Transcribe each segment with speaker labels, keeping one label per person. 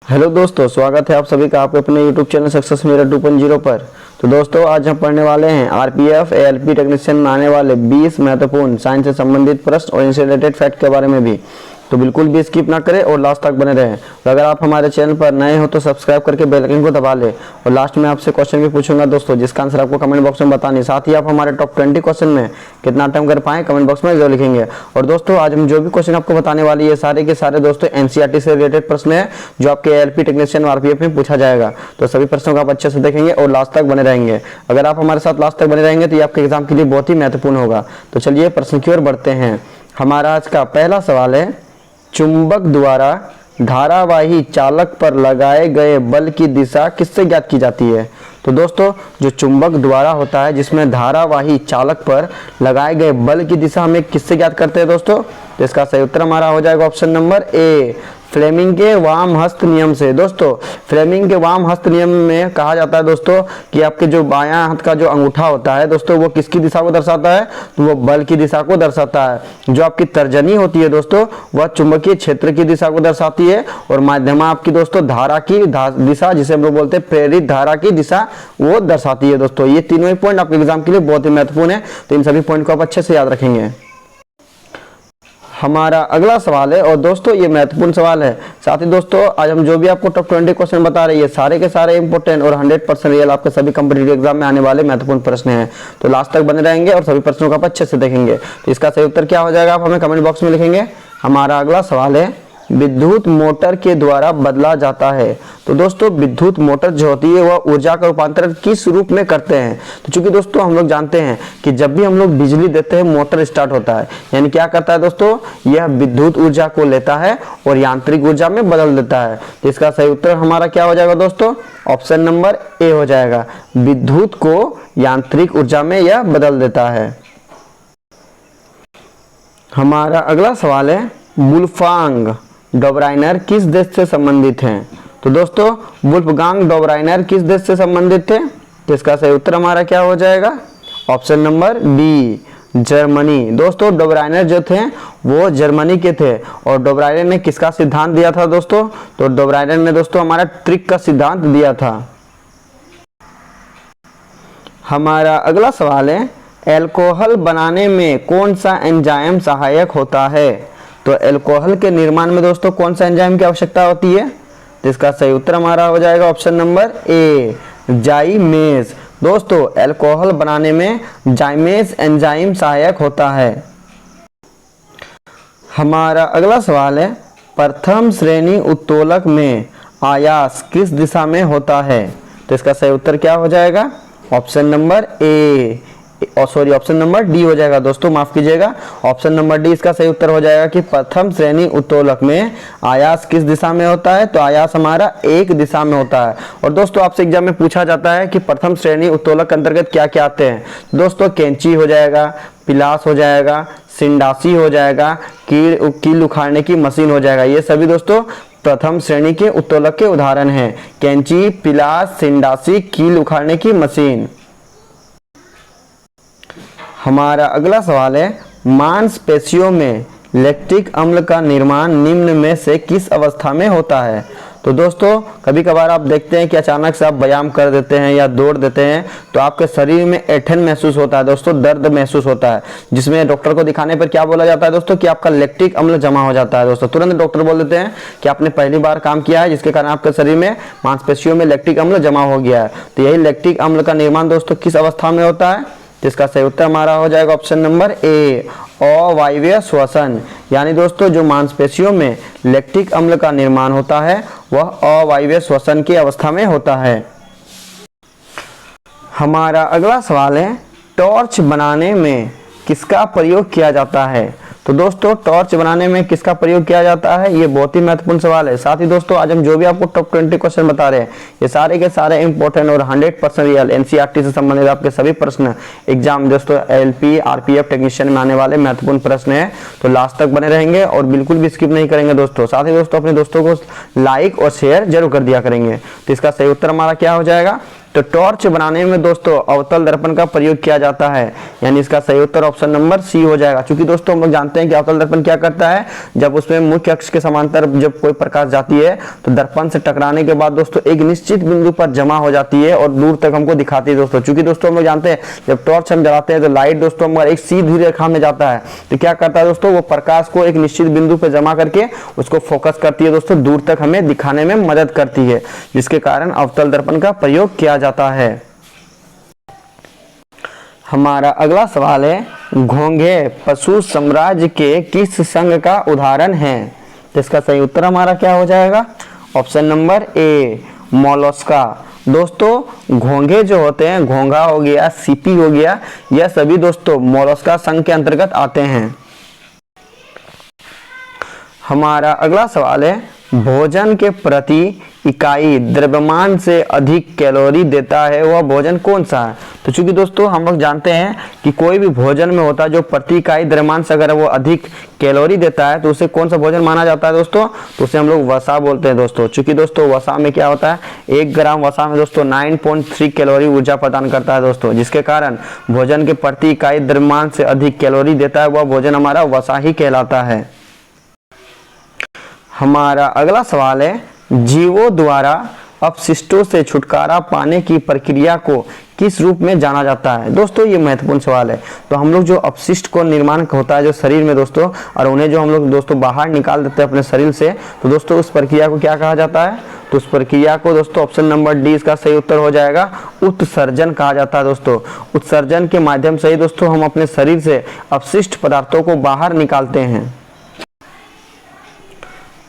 Speaker 1: Hello दोस्तों, स्वागत है आप सभी का आपके अपने यूट्यूब चैनल सक्सेस मेरा 2.0 पर। तो दोस्तों आज हम पढ़ने वाले हैं आरपीएफ एएलपी टेक्नीशियन में आने वाले 20 महत्वपूर्ण साइंस से संबंधित प्रश्न और इनसे रिलेटेड फैक्ट के बारे में भी। तो बिल्कुल भी स्किप ना करें और लास्ट तक बने रहें। और अगर आप हमारे चैनल पर नए हो तो सब्सक्राइब करके बेल आइकन को दबा लें। और लास्ट में आपसे क्वेश्चन भी पूछूंगा दोस्तों, जिसका आंसर आपको कमेंट बॉक्स में बतानी। साथ ही आप हमारे टॉप 20 क्वेश्चन में कितना अटेम्प्ट कर पाए कमेंट बॉक्स में जरूर लिखेंगे। और दोस्तों आज हम जो भी क्वेश्चन आपको बताने वाली है सारे के सारे दोस्तों एनसीईआरटी से रिलेटेड प्रश्न है, जो आपके एएलपी टेक्नीशियन और आरपीएफ में पूछा जाएगा। तो सभी प्रश्नों को आप अच्छे से देखेंगे और लास्ट तक बने रहेंगे। अगर आप हमारे साथ लास्ट तक बने रहेंगे तो ये आपके एग्जाम के लिए बहुत ही महत्वपूर्ण होगा। तो चलिए प्रश्न की ओर बढ़ते हैं। हमारा आज का पहला सवाल है, चुंबक द्वारा धारावाही चालक पर लगाए गए बल की दिशा किससे ज्ञात की जाती है? तो दोस्तों जो चुंबक द्वारा होता है जिसमें धारावाही चालक पर लगाए गए बल की दिशा हमें किससे ज्ञात करते हैं दोस्तों? तो इसका सही उत्तर हमारा हो जाएगा ऑप्शन नंबर ए, फ्लेमिंग के वाम हस्त नियम से। दोस्तों फ्लेमिंग के वाम हस्त नियम में कहा जाता है दोस्तों कि आपके जो बायां हाथ का जो अंगूठा होता है दोस्तों वो किसकी दिशा को दर्शाता है? तो वो बल की दिशा को दर्शाता है। जो आपकी तर्जनी होती है दोस्तों वह चुंबकीय क्षेत्र की दिशा को दर्शाती है, और माध्यमा आपकी दोस्तों धारा की दिशा, जिसे हम लोग बोलते हैं प्रेरित धारा की दिशा, वो दर्शाती है। दोस्तों ये तीनों ही पॉइंट आपके एग्जाम के लिए बहुत ही महत्वपूर्ण है, तो इन सभी पॉइंट को आप अच्छे से याद रखेंगे। हमारा अगला सवाल है, और दोस्तों ये महत्वपूर्ण सवाल है। साथ ही दोस्तों आज हम जो भी आपको टॉप 20 क्वेश्चन बता रहे हैं सारे के सारे इंपॉर्टेंट और 100% रियल आपके सभी कॉम्पिटिटिव एग्जाम में आने वाले महत्वपूर्ण प्रश्न हैं। तो लास्ट तक बने रहेंगे और सभी प्रश्नों को आप अच्छे से देखेंगे। तो इसका सही उत्तर क्या हो जाएगा आप हमें कमेंट बॉक्स में लिखेंगे। हमारा अगला सवाल है, विद्युत मोटर के द्वारा बदला जाता है। तो दोस्तों विद्युत मोटर जो होती है वह ऊर्जा का रूपांतरण किस रूप में करते हैं? तो चूंकि दोस्तों हम लोग जानते हैं कि जब भी हम लोग बिजली देते हैं मोटर स्टार्ट होता है, यानी क्या करता है दोस्तों, यह विद्युत ऊर्जा को लेता है और यांत्रिक ऊर्जा में बदल देता है। तो इसका सही उत्तर हमारा क्या हो जाएगा दोस्तों? ऑप्शन नंबर ए हो जाएगा, विद्युत को यांत्रिक ऊर्जा में यह बदल देता है। हमारा अगला सवाल है, वुल्फगांग डोबराइनर किस देश से संबंधित हैं? तो दोस्तों वुल्फगांग डोबराइनर किस देश से संबंधित थे? तो इसका सही उत्तर हमारा क्या हो जाएगा? Option number B, Germany. दोस्तों डोबराइनर जो थे वो जर्मनी के थे, और डोबराइनर ने किसका सिद्धांत दिया था दोस्तों? तो डोबराइनर ने दोस्तों हमारा ट्रिक का सिद्धांत दिया था। हमारा अगला सवाल है, एल्कोहल बनाने में कौन सा एंजाइम सहायक होता है? तो एल्कोहल के निर्माण में दोस्तों कौन सा एंजाइम की आवश्यकता होती है? तो इसका सही उत्तर हमारा हो जाएगा ऑप्शन नंबर ए, जाइमेज। दोस्तों एल्कोहल बनाने में जाइमेज एंजाइम सहायक होता है। हमारा अगला सवाल है, प्रथम श्रेणी उत्तोलक में आयास किस दिशा में होता है? तो इसका सही उत्तर क्या हो जाएगा? Option number A, option number D हो जाएगा दोस्तों, माफ कीजिएगा। ऑप्शन नंबर डी इसका सही उत्तर हो जाएगा कि प्रथम श्रेणी उत्तोलक में आयास किस दिशा में होता है? तो आयास हमारा एक दिशा में होता है। और दोस्तों आपसे एग्जाम में पूछा जाता है कि प्रथम श्रेणी उत्तोलक के अंतर्गत क्या क्या आते हैं? दोस्तों कैंची हो जाएगा, पिलास हो जाएगा, सिंडासी हो जाएगा, कील उखाड़ने की मशीन हो जाएगा। ये सभी दोस्तों प्रथम श्रेणी के उत्तोलक के उदाहरण हैं, कैंची, पिलास, सिंडासी, कील उखाड़ने की मशीन। हमारा अगला सवाल है, मांसपेशियों में लैक्टिक अम्ल का निर्माण निम्न में से किस अवस्था में होता है? तो दोस्तों कभी कभार आप देखते हैं कि अचानक से आप व्यायाम कर देते हैं या दौड़ देते हैं तो आपके शरीर में ऐंठन महसूस होता है दोस्तों, दर्द महसूस होता है, जिसमें डॉक्टर को दिखाने पर क्या बोला जाता है दोस्तों कि आपका लैक्टिक अम्ल जमा हो जाता है। दोस्तों तुरंत डॉक्टर बोल देते हैं कि आपने पहली बार काम किया है जिसके कारण आपके शरीर में मांसपेशियों में लैक्टिक अम्ल जमा हो गया है। तो यही लैक्टिक अम्ल का निर्माण दोस्तों किस अवस्था में होता है? तो इसका सही उत्तर हमारा हो जाएगा ऑप्शन नंबर ए, अवायवीय श्वसन। यानी दोस्तों जो मांसपेशियों में लैक्टिक अम्ल का निर्माण होता है वह अवायवीय श्वसन की अवस्था में होता है। हमारा अगला सवाल है, टॉर्च बनाने में किसका प्रयोग किया जाता है? तो दोस्तों टॉर्च बनाने में किसका प्रयोग किया जाता है? ये बहुत ही महत्वपूर्ण सवाल है। साथ ही दोस्तों आज हम जो भी आपको टॉप 20 क्वेश्चन बता रहे हैं ये सारे के सारे इंपॉर्टेंट और 100% रियल एनसीईआरटी से संबंधित आपके सभी प्रश्न एग्जाम दोस्तों एएलपी आरपीएफ टेक्नीशियन में आने वाले महत्वपूर्ण प्रश्न है। तो लास्ट तक बने रहेंगे और बिल्कुल भी स्किप नहीं करेंगे दोस्तों। साथ ही दोस्तों अपने दोस्तों को लाइक और शेयर जरूर कर दिया करेंगे। तो इसका सही उत्तर हमारा क्या हो जाएगा? तो टॉर्च बनाने में दोस्तों अवतल दर्पण का प्रयोग किया जाता है, यानी इसका सही उत्तर ऑप्शन नंबर सी हो जाएगा। क्योंकि दोस्तों हम लोग जानते हैं कि अवतल दर्पण क्या करता है, जब उसमें मुख्य अक्ष के समांतर जब कोई प्रकाश जाती है तो दर्पण से टकराने के बाद दोस्तों एक निश्चित बिंदु पर जमा हो जाती है और दूर तक हमको दिखाती है दोस्तों। क्योंकि दोस्तों हम लोग जानते हैं जब टॉर्च हम जलाते हैं तो लाइट दोस्तों हमारा एक सीधी रेखा में जाता है, तो क्या करता है दोस्तों, वो प्रकाश को एक निश्चित बिंदु पर जमा करके उसको फोकस करती है दोस्तों, दूर तक हमें दिखाने में मदद करती है, जिसके कारण अवतल दर्पण का प्रयोग किया जाता है। हमारा अगला सवाल है, घोंघे पशु साम्राज्य के किस संघ का उदाहरण है? तो इसका सही उत्तर हमारा क्या हो जाएगा, ऑप्शन नंबर ए मोलस्का। दोस्तों घोंघे जो होते हैं, घोंघा हो गया, सीपी हो गया, यह सभी दोस्तों मोलस्का संघ के अंतर्गत आते हैं। हमारा अगला सवाल है, भोजन के प्रति इकाई द्रव्यमान से अधिक कैलोरी देता है वह भोजन कौन सा है? तो चूंकि दोस्तों हम लोग जानते हैं कि कोई भी भोजन में होता है जो प्रति इकाई द्रव्यमान से अगर वो अधिक कैलोरी देता है तो उसे कौन सा भोजन माना जाता है दोस्तों, तो उसे हम लोग वसा बोलते हैं दोस्तों। चूंकि दोस्तों वसा में क्या होता है, 1 ग्राम वसा में दोस्तों 9.3 कैलोरी ऊर्जा प्रदान करता है दोस्तों, जिसके कारण भोजन के प्रति इकाई द्रव्यमान से अधिक कैलोरी देता है वह भोजन हमारा वसा ही कहलाता है। हमारा अगला सवाल है, जीवों द्वारा अपशिष्टों से छुटकारा पाने की प्रक्रिया को किस रूप में जाना जाता है? दोस्तों ये महत्वपूर्ण सवाल है। तो हम लोग जो अपशिष्ट को निर्माण होता है जो शरीर में दोस्तों, और उन्हें जो हम लोग दोस्तों बाहर निकाल देते हैं अपने शरीर से, तो दोस्तों उस प्रक्रिया को क्या कहा जाता है? तो उस प्रक्रिया को दोस्तों ऑप्शन नंबर डी इसका सही उत्तर हो जाएगा, उत्सर्जन कहा जाता है दोस्तों। उत्सर्जन के माध्यम से ही दोस्तों हम अपने शरीर से अपशिष्ट पदार्थों को बाहर निकालते हैं।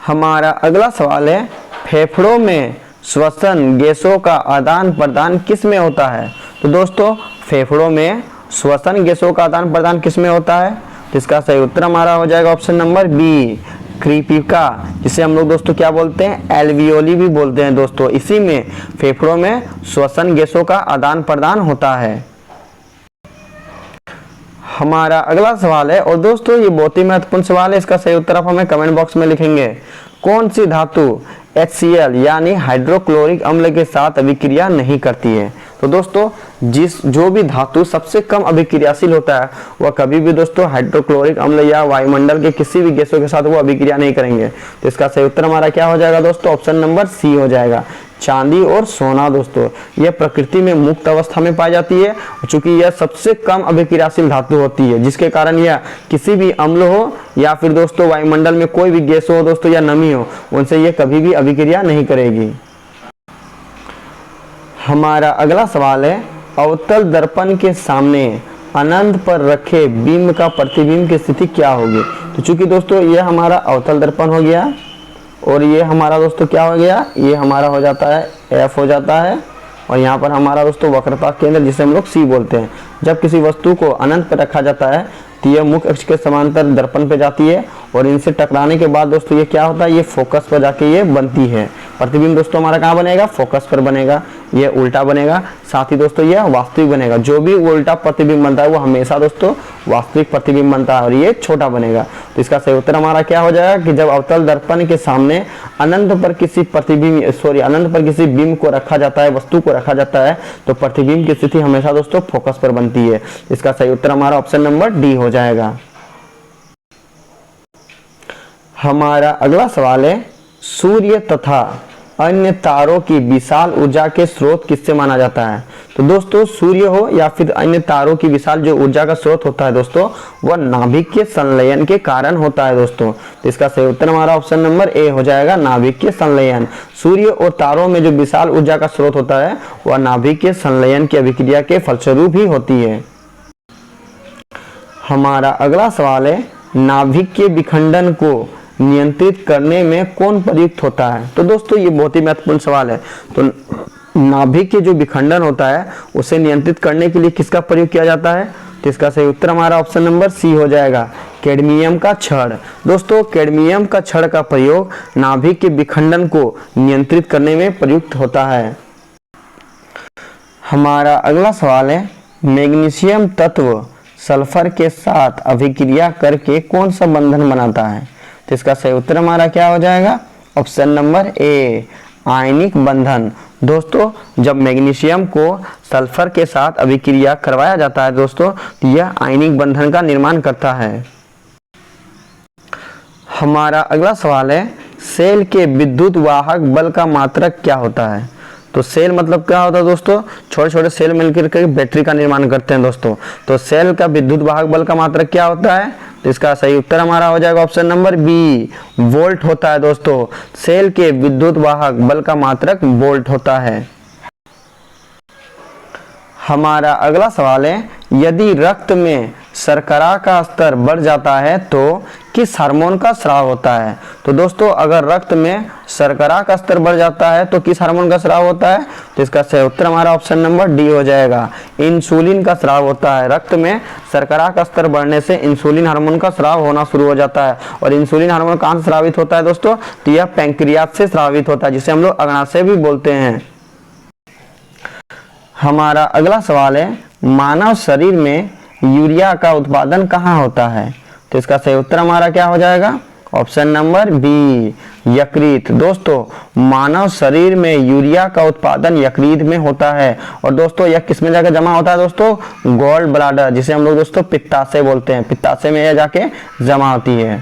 Speaker 1: हमारा अगला सवाल है, फेफड़ों में श्वसन गैसों का आदान प्रदान किस में होता है? तो दोस्तों फेफड़ों में श्वसन गैसों का आदान प्रदान किस में होता है? तो इसका सही उत्तर हमारा हो जाएगा ऑप्शन नंबर बी, क्रीपिका, जिसे हम लोग दोस्तों क्या बोलते हैं, एल्वियोली भी बोलते हैं दोस्तों। इसी में फेफड़ों में श्वसन गैसों का आदान प्रदान होता है। हमारा अगला सवाल है, और दोस्तों ये बहुत ही महत्वपूर्ण सवाल है, इसका सही उत्तर आप हमें कमेंट बॉक्स में लिखेंगे। कौन सी धातु HCl यानी हाइड्रोक्लोरिक अम्ल के साथ अभिक्रिया नहीं करती है? तो दोस्तों जो भी धातु सबसे कम अभिक्रियाशील होता है वह कभी भी दोस्तों हाइड्रोक्लोरिक अम्ल या वायुमंडल के किसी भी गैसों के साथ वो अभिक्रिया नहीं करेंगे। तो इसका सही उत्तर हमारा क्या हो जाएगा दोस्तों, ऑप्शन नंबर सी हो जाएगा, चांदी और सोना। दोस्तों यह प्रकृति में मुक्त अवस्था में पाई जाती है, चूंकि यह सबसे कम अभिक्रियाशील धातु होती है, जिसके कारण यह किसी भी अम्ल हो या फिर दोस्तों वायुमंडल में कोई भी गैस हो दोस्तों या नमी हो, उनसे यह कभी भी अभिक्रिया नहीं करेगी। हमारा अगला सवाल है, अवतल दर्पण के सामने अनंत पर रखे बिंब का प्रतिबिंब की स्थिति क्या होगी? तो चूंकि दोस्तों यह हमारा अवतल दर्पण हो गया और ये हमारा दोस्तों क्या हो गया, ये हमारा हो जाता है F हो जाता है, और यहाँ पर हमारा दोस्तों वक्रता केंद्र जिसे हम लोग C बोलते हैं। जब किसी वस्तु को अनंत पर रखा जाता है तो यह मुख्य अक्ष के समांतर दर्पण पे जाती है और इनसे टकराने के बाद दोस्तों ये क्या होता है, ये फोकस पर जाके ये बनती है। प्रतिबिंब दोस्तों हमारा कहाँ बनेगा, फोकस पर बनेगा, ये उल्टा बनेगा, साथ ही दोस्तों ये वास्तविक बनेगा। जो भी उल्टा प्रतिबिंब बनता है वो हमेशा दोस्तों वास्तविक प्रतिबिंब बनता है और ये छोटा बनेगा। तो इसका सही उत्तर हमारा क्या हो जाएगा कि जब अवतल दर्पण के सामने अनंत पर किसी बिंब को रखा जाता है, वस्तु को रखा जाता है, तो प्रतिबिंब की स्थिति हमेशा दोस्तों फोकस पर बनती है। इसका सही उत्तर हमारा ऑप्शन नंबर डी हो जाएगा। हमारा अगला सवाल है, सूर्य तथा अन्य तारों की विशाल ऊर्जा के स्रोत किससे माना जाता है? तो दोस्तों सूर्य हो या फिर अन्य तारों की विशाल जो ऊर्जा का स्रोत होता है दोस्तों, वह नाभिकीय संलयन के कारण होता है दोस्तों। तो इसका सही उत्तर हमारा ऑप्शन नंबर ए हो जाएगा, नाभिकीय संलयन। सूर्य और तारों में जो विशाल ऊर्जा का स्रोत होता है वह नाभिकीय संलयन की अभिक्रिया के फलस्वरूप ही होती है। हमारा अगला सवाल है, नाभिक के विखंडन को नियंत्रित करने में कौन प्रयुक्त होता है? तो दोस्तों ये बहुत ही महत्वपूर्ण सवाल है। तो नाभिक के जो विखंडन होता है उसे नियंत्रित करने के लिए किसका प्रयोग किया जाता है? तो इसका सही उत्तर हमारा ऑप्शन नंबर सी हो जाएगा, कैडमियम का छड़। दोस्तों कैडमियम का छड़ का प्रयोग नाभिक के विखंडन को नियंत्रित करने में प्रयुक्त होता है। हमारा अगला सवाल है, मैग्नीशियम तत्व सल्फर के साथ अभिक्रिया करके कौन सा बंधन बनाता है? तो इसका सही उत्तर हमारा क्या हो जाएगा, ऑप्शन नंबर ए, आयनिक बंधन। दोस्तों जब मैग्नीशियम को सल्फर के साथ अभिक्रिया करवाया जाता है दोस्तों, तो यह आयनिक बंधन का निर्माण करता है। हमारा अगला सवाल है, सेल के विद्युत वाहक बल का मात्रक क्या होता है? तो सेल मतलब क्या होता है दोस्तों? छोटे छोटे सेल मिलकर के बैटरी का निर्माण करते हैं दोस्तों। तो सेल का विद्युत वाहक बल का मात्रक क्या होता है? तो इसका सही उत्तर हमारा हो जाएगा ऑप्शन नंबर बी, वोल्ट होता है दोस्तों। सेल के विद्युत वाहक बल का मात्रक वोल्ट होता है। हमारा अगला सवाल है, यदि रक्त में शर्करा का स्तर बढ़ जाता है तो किस हार्मोन का स्राव होता है? तो दोस्तों अगर रक्त में शर्करा का स्तर बढ़ जाता है तो किस हार्मोन का स्राव होता है? तो इसका सही उत्तर हमारा ऑप्शन नंबर डी हो जाएगा, इंसुलिन का स्राव होता है। रक्त में शर्करा का स्तर बढ़ने से इंसुलिन हार्मोन का स्राव होना शुरू हो जाता है। और इंसुलिन हार्मोन कहाँ से स्रावित होता है दोस्तों? तो यह पैंक्रियाज से स्रावित होता है, जिसे हम लोग अग्नाशय भी बोलते हैं। हमारा अगला सवाल है, मानव शरीर में यूरिया का उत्पादन कहाँ होता है? तो इसका सही उत्तर हमारा क्या हो जाएगा? ऑप्शन नंबर बी, यकृत। दोस्तों मानव शरीर में यूरिया का उत्पादन यकृत में होता है। और दोस्तों यह किस में जाकर जमा होता है दोस्तों? गॉल ब्लाडर, जिसे हम लोग दोस्तों पित्ताशय बोलते हैं। पित्ताशय में यह जाके जमा होती है।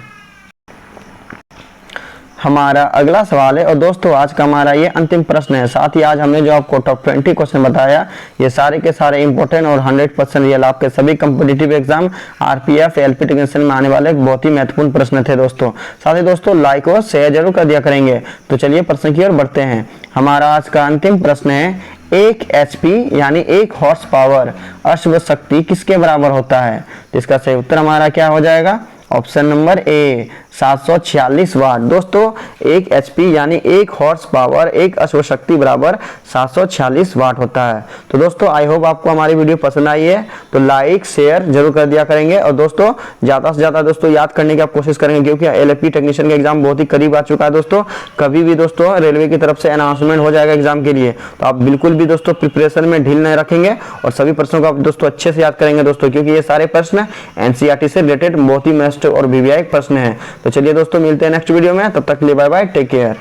Speaker 1: हमारा अगला सवाल है, और दोस्तों आज का हमारा ये अंतिम प्रश्न है। साथ ही आज हमने जो आपको टॉप 20 क्वेश्चन बताया, ये सारे के सारे इंपॉर्टेंट और 100% रियल आपके सभी competitive exam RPF LP technician में आने वाले बहुत ही महत्वपूर्ण प्रश्न थे दोस्तों। साथ ही दोस्तों लाइक और शेयर जरूर कर दिया करेंगे। तो चलिए प्रश्न की ओर बढ़ते हैं। हमारा आज का अंतिम प्रश्न है, 1 HP यानी 1 हॉर्स पावर अश्व शक्ति किसके बराबर होता है? तो इसका सही उत्तर हमारा क्या हो जाएगा? ऑप्शन नंबर ए, 746 वाट। दोस्तों 1 HP यानी 1 हॉर्स पावर 1 अश्व शक्ति बराबर 746 वाट होता है। तो दोस्तों आई होप आपको हमारी वीडियो पसंद आई है, तो लाइक शेयर जरूर कर दिया करेंगे। और दोस्तों ज़्यादा से ज़्यादा दोस्तों याद करने की आप कोशिश करेंगे, क्योंकि एलएलपी टेक्नीशियन का एग्जाम बहुत ही करीब आ चुका है दोस्तों। कभी भी दोस्तों रेलवे की तरफ से अनाउंसमेंट हो जाएगा एग्जाम के लिए, तो आप बिल्कुल भी दोस्तों प्रिपरेशन में ढील नहीं रखेंगे और सभी प्रश्नों को आप दोस्तों अच्छे से याद करेंगे दोस्तों, क्योंकि ये सारे प्रश्न एनसीईआरटी से रिलेटेड बहुत ही बेस्ट और वीवीआई प्रश्न है। तो चलिए दोस्तों मिलते हैं नेक्स्ट वीडियो में, तब तक के लिए बाय बाय, टेक केयर।